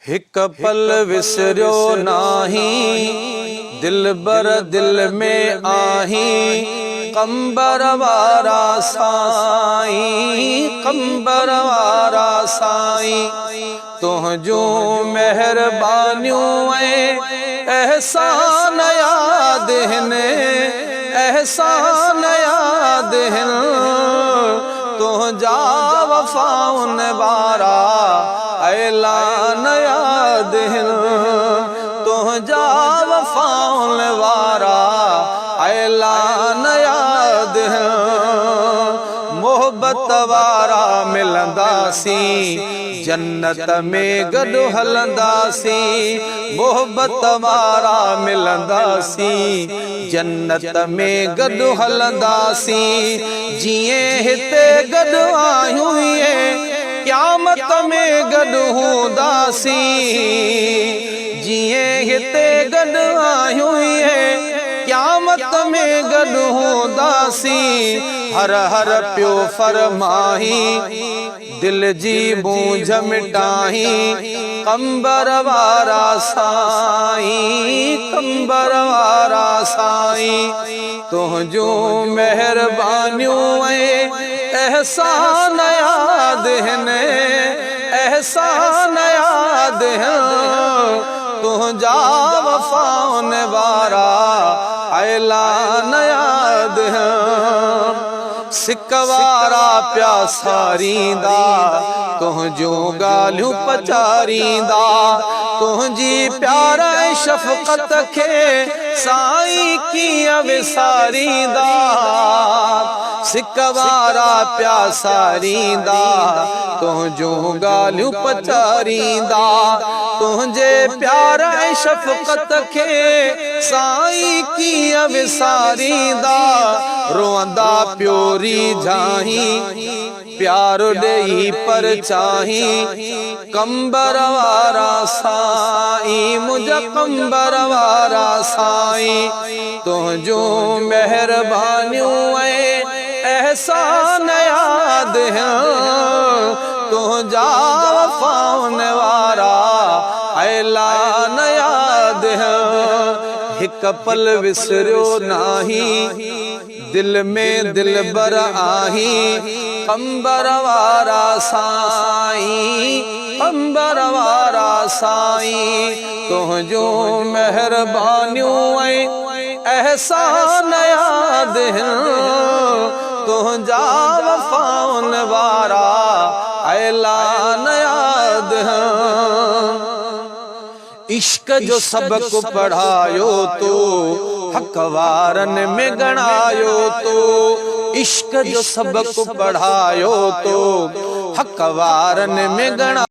हिक पल विसरियो नाही, दिल बर दिल में आही। कंबर वारा साईं, कंबर वारा साईं, तुझो मेहरबानियों एहसान याद हिने, एहसान याद हिन। तुझा वफाउन वारा ऐलान याद हिन, तुझा वफाउन वारा ऐलान याद हिन। मोहब्बत वारा मिलंदासी, जन्नत में गॾु हलंदासी। मोहब्बत वारा मिलंदासी, जन्नत में गॾु हलंदासी। जिएं हिते गॾु आहियूं क़यामत में गॾु हूंदासी। जिएं हिते गॾु आहियूं क़यामत में गॾु हूंदासी। हर हर पियो फरमाही, दिल जी बूझ मिटाही। कंबर वारा साईं, कंबर वारा साईं, तुझो मेहरबानियों एहसान याद हिने, एहसान याद हिन। तुझा वफाउन वारा ऐलान याद हिन। सिक वारा प्या सारींदा, तुझो ॻाल्हियूं पचारींदा। तुझी प्यार ऐं शफ़क़त खे साईं कीअं विसारींदा। सिक वारा प्या सारींदा, तुझो ॻाल्हियूं पचारींदा। तुझे प्यार ऐं शफ़क़त खे साईं कीअं विसारींदा। रोअंदा प्योरी जाही, प्यार ॾेई पर चाही। कंबर वारा साईं, मुंहिंजा कंबर वारा साईं, तुझो मेहरबानियों एहसान याद हिन। तुझा वफाउन वारा ऐलान याद हिन। हिक पल विसरियो नाही, दिल में दिल बर आही। कंबर वारा साईं, कंबर वारा साईं, तुझो मेहरबानियों एहसान याद हिन। तुझा वफाउन वारा ऐलान याद हिन। इश्क जो सबक पढ़ायो तो हक वारन में गणायो तो। इश्क जो सबक पढ़ायो तो हक वारन में गणा